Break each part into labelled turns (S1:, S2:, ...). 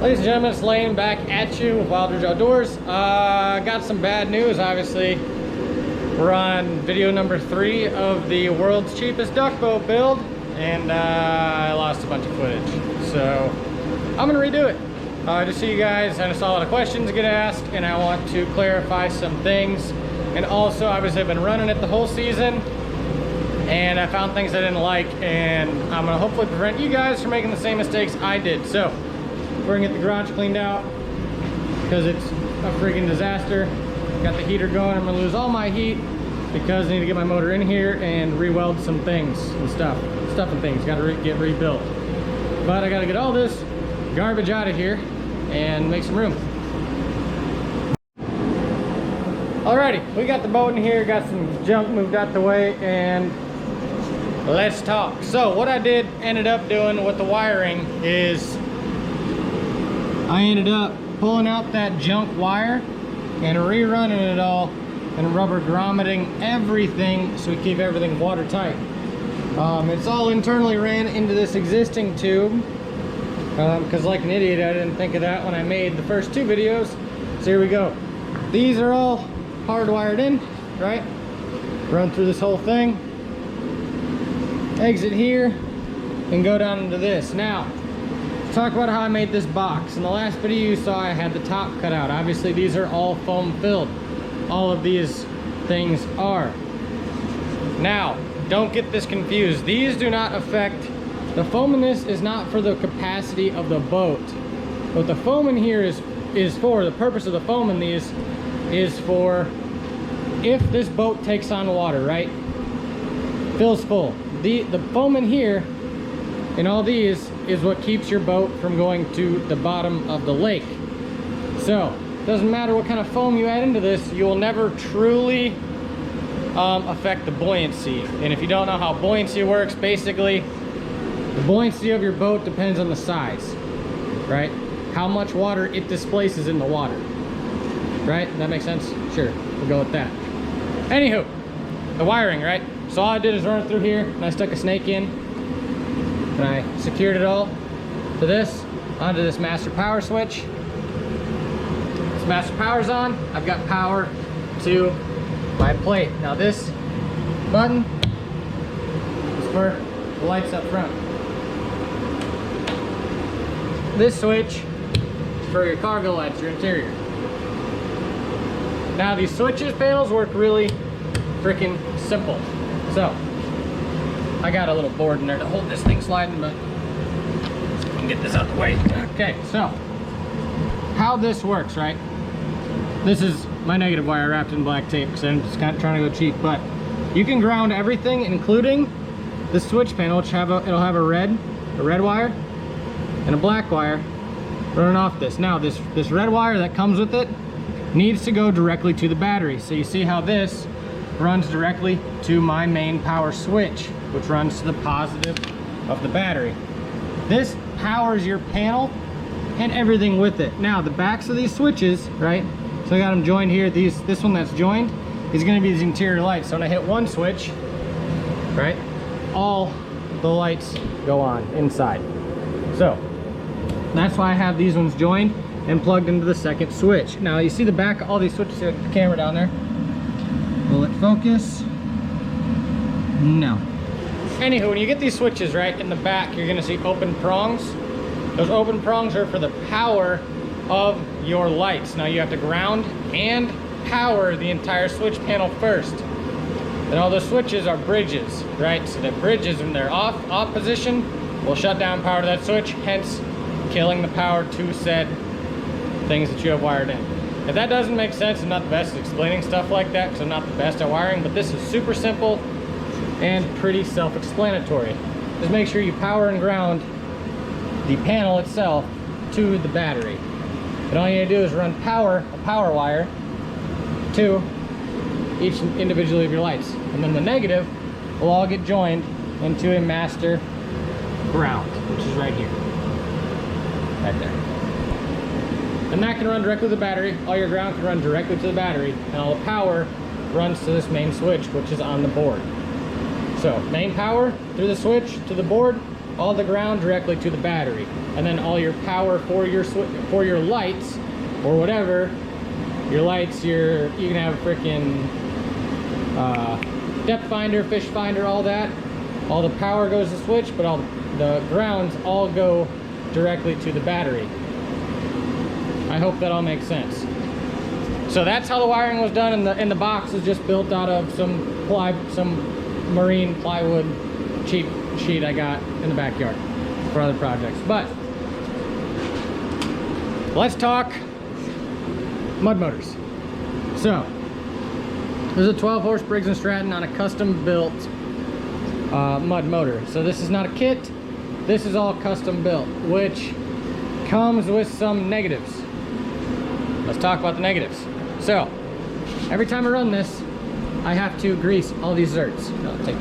S1: Ladies and gentlemen, it's Lane back at you with Wilders Outdoors. Got some bad news, obviously. We're on video number 3 of the world's cheapest duck boat build, and I lost a bunch of footage. So I'm gonna redo it. Just so you guys, I saw a lot of questions get asked, and I want to clarify some things. And also, obviously, I've been running it the whole season, and I found things I didn't like, and I'm gonna hopefully prevent you guys from making the same mistakes I did. So we're gonna get the garage cleaned out because it's a freaking disaster. Got the heater going. I'm gonna lose all my heat because I need to get my motor in here and re-weld some things and stuff and things. Got to get rebuilt. But I got to get all this garbage out of here and make some room. Alrighty, we got the boat in here, got some junk moved out the way, and let's talk. So what I ended up doing with the wiring is I ended up pulling out that junk wire and rerunning it all and rubber grommeting everything so we keep everything watertight. It's all internally ran into this existing tube because like an idiot I didn't think of that when I made the first 2 videos. So here we go. These are all hardwired in, right? Run through this whole thing, exit here, and go down into this. Now, talk about how I made this box. In the last video you saw I had the top cut out. Obviously these are all foam filled. All of these things are. Now, don't get this confused. These do not affect, the foam in this is not for the capacity of the boat. What the foam in here is for, the purpose of the foam in these is for if this boat takes on water, right? Fills full. The foam in here and all these is what keeps your boat from going to the bottom of the lake. So it doesn't matter what kind of foam you add into this, you will never truly affect the buoyancy. And if you don't know how buoyancy works, basically the buoyancy of your boat depends on the size, right? How much water it displaces in the water, right? That makes sense? Sure, we'll go with that. Anywho, the wiring, right? So all I did is run it through here and I stuck a snake in. And I secured it all to this, onto this master power switch. This master power's on. I've got power to my plate. Now this button is for the lights up front. This switch is for your cargo lights, your interior. Now these switches panels work really freaking simple. So I got a little board in there to hold this thing sliding, but I can get this out the way. Okay, so how this works, right? This is my negative wire wrapped in black tape because I'm just kind of trying to go cheap, but you can ground everything, including the switch panel, which it'll have a red wire and a black wire running off this. Now this red wire that comes with it needs to go directly to the battery. So you see how this runs directly to my main power switch, which runs to the positive of the battery. This powers your panel and everything with it. Now the backs of these switches, right? So I got them joined here. This one that's joined is going to be these interior lights. So when I hit one switch, right, all the lights go on inside. So that's why I have these ones joined and plugged into the second switch. Now you see the back of all these switches, the camera down there. Will it focus? No. Anywho, when you get these switches, right, in the back, you're gonna see open prongs. Those open prongs are for the power of your lights. Now you have to ground and power the entire switch panel first. And all those switches are bridges, right? So the bridges, when they're off position, will shut down power to that switch, hence killing the power to said things that you have wired in. If that doesn't make sense, I'm not the best at explaining stuff like that because I'm not the best at wiring, but this is super simple and pretty self-explanatory. Just make sure you power and ground the panel itself to the battery. And all you need to do is run a power wire to each individually of your lights. And then the negative will all get joined into a master ground, which is right here. Right there. And that can run directly to the battery. All your ground can run directly to the battery, and all the power runs to this main switch, which is on the board. So main power through the switch to the board, all the ground directly to the battery, and then all your power for your lights or whatever, your lights, you can have a freaking depth finder, fish finder, all that. All the power goes to switch, but all the grounds all go directly to the battery. I hope that all makes sense. So that's how the wiring was done, and the box is just built out of some marine plywood cheap sheet I got in the backyard for other projects. But let's talk mud motors. So there's a 12 horse Briggs & Stratton on a custom built mud motor. So this is not a kit, this is all custom built, which comes with some negatives. Let's talk about the negatives. So every time I run this, I have to grease all these zerts. I'll take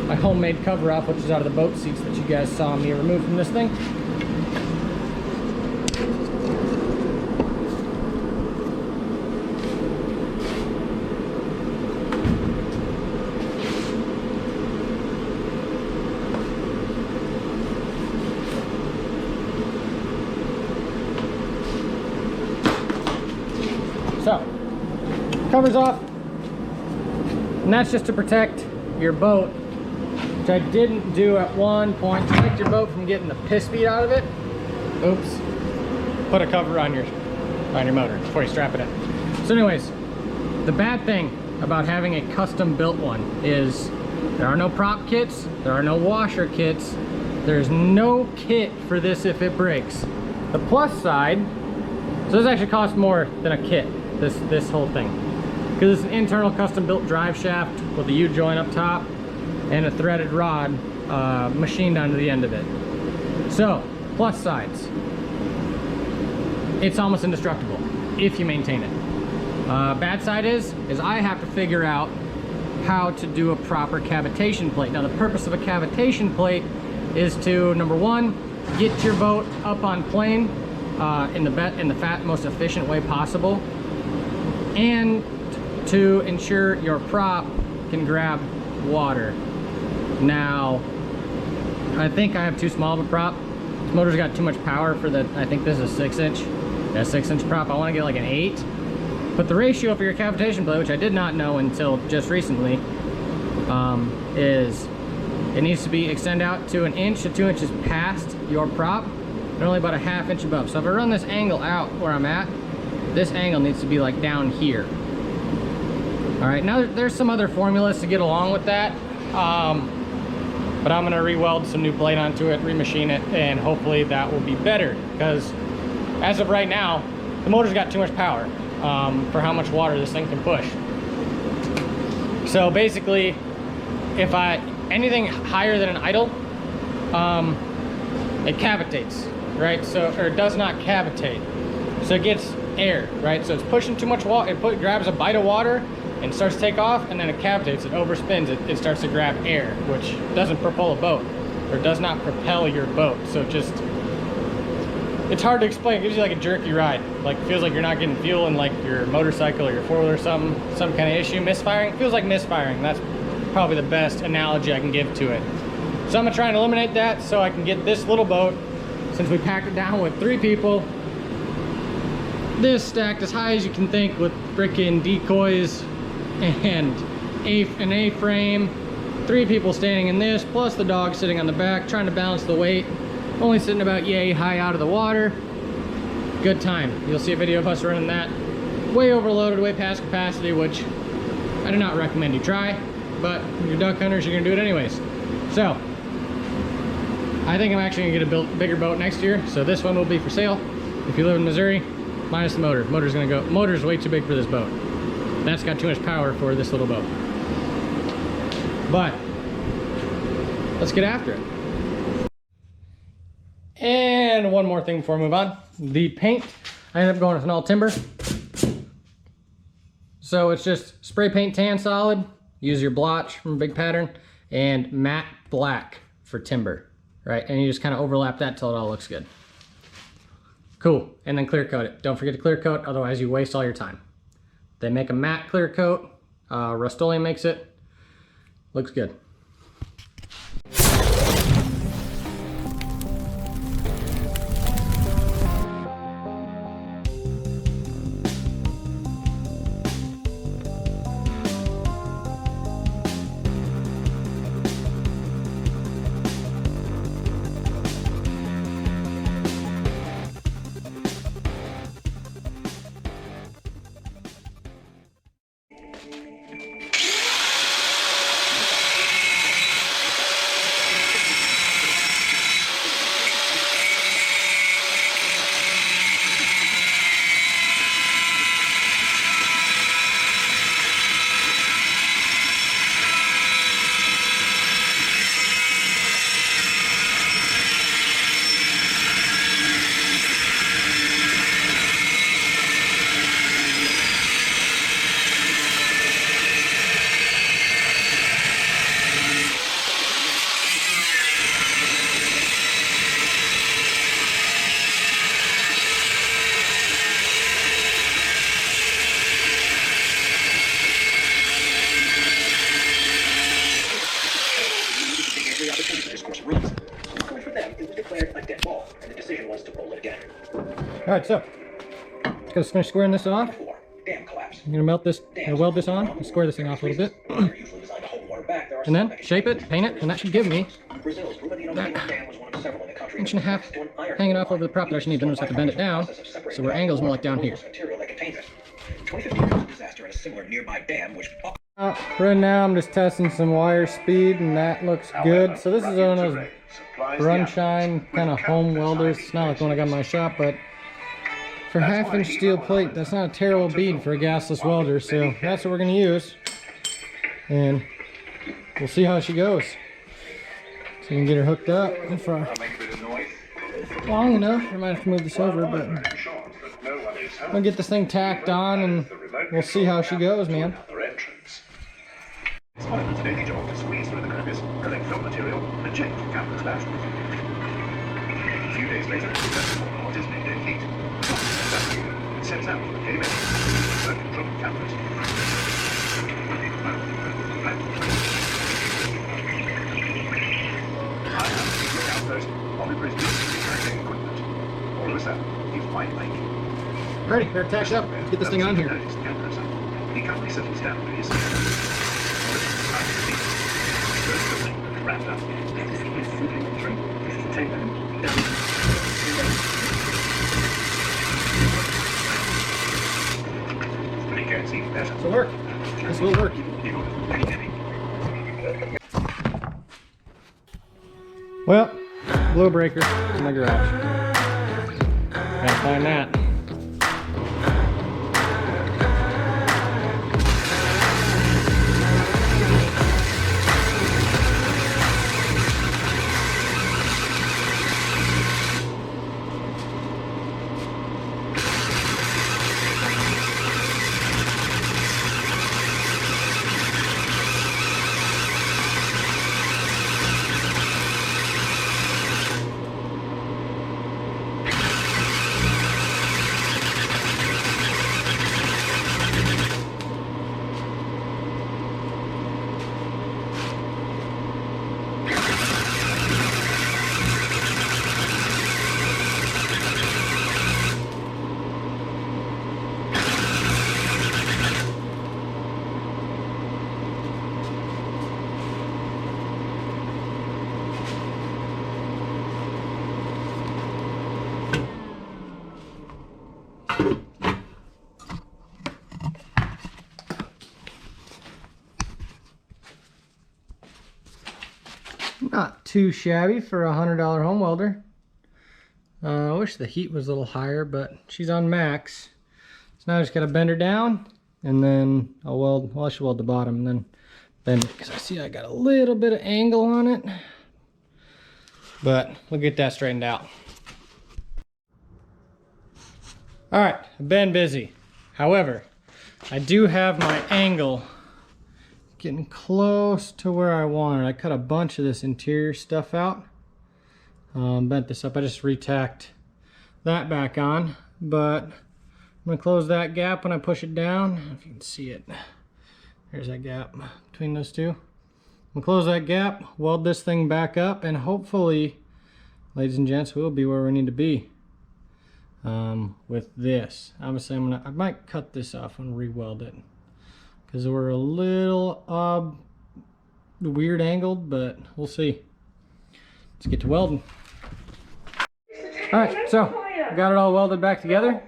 S1: my homemade cover off, which is out of the boat seats that you guys saw me remove from this thing. So, covers off, and that's just to protect your boat, which I didn't do at one point, to protect your boat from getting the piss beat out of it. Oops. Put a cover on your motor before you strap it in. So anyways, the bad thing about having a custom built one is there are no prop kits, there are no washer kits, there's no kit for this if it breaks. The plus side, so this actually costs more than a kit, this whole thing, because it's an internal custom built drive shaft with a U-joint up top and a threaded rod machined onto the end of it. So plus sides, it's almost indestructible if you maintain it. Bad side is I have to figure out how to do a proper cavitation plate. Now the purpose of a cavitation plate is to, number one, get your boat up on plane in the most efficient way possible, and to ensure your prop can grab water. Now, I think I have too small of a prop. This motor's got too much power for the, I think this is a 6-inch. Yeah, 6-inch prop. I want to get like an 8. But the ratio for your cavitation plate, which I did not know until just recently, is it needs to extend out to 1 inch to 2 inches past your prop, and only about a 1/2 inch above. So if I run this angle out where I'm at, this angle needs to be like down here. All right, now there's some other formulas to get along with that, but I'm gonna re-weld some new plate onto it, remachine it, and hopefully that will be better, because as of right now, the motor's got too much power for how much water this thing can push. So basically, if anything higher than an idle, it cavitates, right? So, or it does not cavitate. So it gets air, right? So it's pushing too much water, it grabs a bite of water and starts to take off, and then it cavitates, it overspins, it starts to grab air, which doesn't propel a boat, or does not propel your boat. So it's hard to explain. It gives you like a jerky ride. Like, it feels like you're not getting fuel in like your motorcycle or your four-wheeler or some kind of issue. Misfiring, it feels like misfiring. That's probably the best analogy I can give to it. So I'm gonna try and eliminate that so I can get this little boat, since we packed it down with 3 people, this stacked as high as you can think with frickin' decoys and an A-frame, 3 people standing in this, plus the dog sitting on the back, trying to balance the weight, only sitting about yay high out of the water. Good time. You'll see a video of us running that way overloaded, way past capacity, which I do not recommend you try, but if you're duck hunters, you're gonna do it anyways. So I think I'm actually gonna get a bigger boat next year, so this one will be for sale. If you live in Missouri, minus the motor. Motor's way too big for this boat. That's got too much power for this little boat. But let's get after it. And one more thing before we move on. The paint, I ended up going with an all timber. So it's just spray paint tan solid, use your blotch from a big pattern, and matte black for timber, right? And you just kind of overlap that till it all looks good. Cool, and then clear coat it. Don't forget to clear coat, otherwise you waste all your time. They make a matte clear coat, Rust-Oleum makes it, looks good. Alright, so just finish squaring this off. I'm gonna melt this, weld this on, and square this thing off a little bit. And then shape it, paint it, and that should give me that 1.5 inches hanging off over the prop that I should need. Then I just have to bend it down so where angle's more like down here. Right now I'm just testing some wire speed and that looks good. So this is one of those Brunshine kind of home welders. It's not like the one I got in my shop, but for 1/2 inch steel plate, that's not a terrible bead for a gasless welder. So that's what we're going to use. And we'll see how she goes. So we can get her hooked up. If long enough, I might have to move this over, but I'll get this thing tacked on and we'll see how she goes, man.
S2: It's one of the daily job to squeeze through the crevice, collect film material, and check for cameras flash. A few days later, what is midday heat. It sends out the cable, circuit from cameras. I have the outpost on the bridge tracking equipment. All of a sudden, he's wide awake.
S1: Ready, we're tacked up. Let's get this thing on here.
S2: He calmly settles down to his wrapped up.
S1: This'll work. This will work. Well, blow breaker in my garage. Gotta find that. Not too shabby for a $100 home welder. I wish the heat was a little higher, but she's on max. So now I just gotta bend her down, and then I'll weld, well I should weld the bottom and then bend it, because I see I got a little bit of angle on it. But we'll get that straightened out. Alright, I've been busy. However, I do have my angle getting close to where I want it. I cut a bunch of this interior stuff out. Bent this up. I just retacked that back on, but I'm gonna close that gap when I push it down. If you can see it, there's that gap between those two. I'm gonna close that gap, weld this thing back up, and hopefully, ladies and gents, we'll be where we need to be with this. Obviously, I might cut this off and re-weld it, because we're a little weird angled, but we'll see. Let's get to welding. All right, so I got it all welded back together.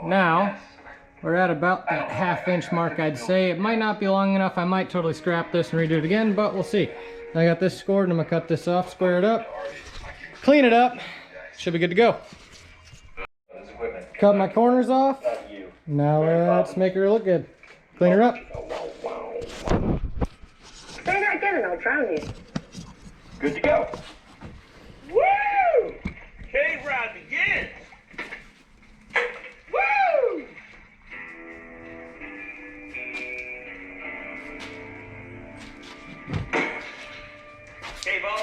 S1: Now we're at about that ½ inch mark, I'd say. It might not be long enough. I might totally scrap this and redo it again, but we'll see. I got this scored, and I'm gonna cut this off, square it up, clean it up. Should be good to go. Cut my corners off. Now let's make her look good. Clean her up.
S3: Say that again and I'll drown you.
S2: Good to go.
S3: Woo! Cave ride begins. Woo! Cave on.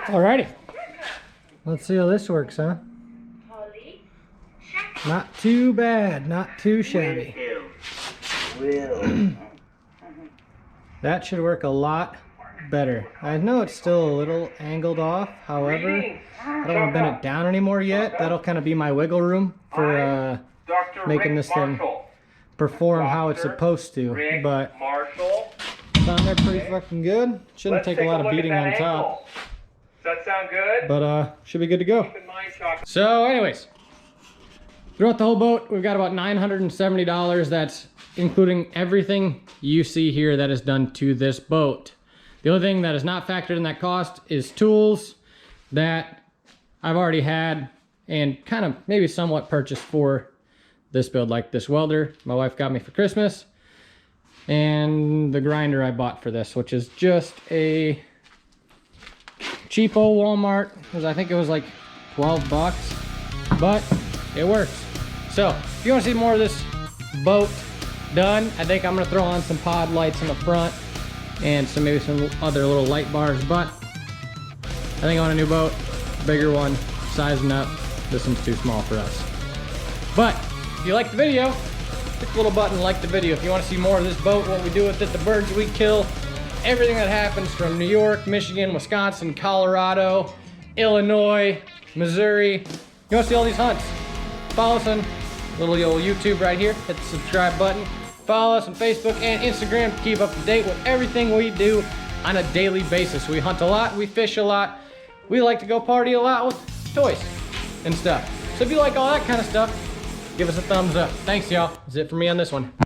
S1: Alrighty. Let's see how this works, huh? Not too bad, not too shabby. That should work a lot better. I know it's still a little angled off, however, I don't want to bend it down anymore yet. That'll kind of be my wiggle room for making this thing perform how it's supposed to. But it's on there pretty fucking good. Shouldn't take a lot of beating on top.
S3: Does that sound good?
S1: But should be good to go. So anyways, throughout the whole boat, we've got about $970. That's including everything you see here that is done to this boat. The only thing that is not factored in that cost is tools that I've already had and kind of maybe somewhat purchased for this build, like this welder my wife got me for Christmas, and the grinder I bought for this, which is just a cheapo Walmart, because I think it was like 12 bucks, but it works. So if you want to see more of this boat done, I think I'm gonna throw on some pod lights in the front and maybe some other little light bars, but I think I want a new boat, bigger one, sizing up. This one's too small for us. But if you like the video, click the little button, like the video. If you want to see more of this boat, what we do with it, the birds we kill, everything that happens from New York, Michigan, Wisconsin, Colorado, Illinois, Missouri. You want to see all these hunts? Follow us on little old YouTube right here. Hit the subscribe button. Follow us on Facebook and Instagram to keep up to date with everything we do on a daily basis. We hunt a lot, we fish a lot. We like to go party a lot with toys and stuff. So if you like all that kind of stuff, give us a thumbs up. Thanks, y'all. That's it for me on this one.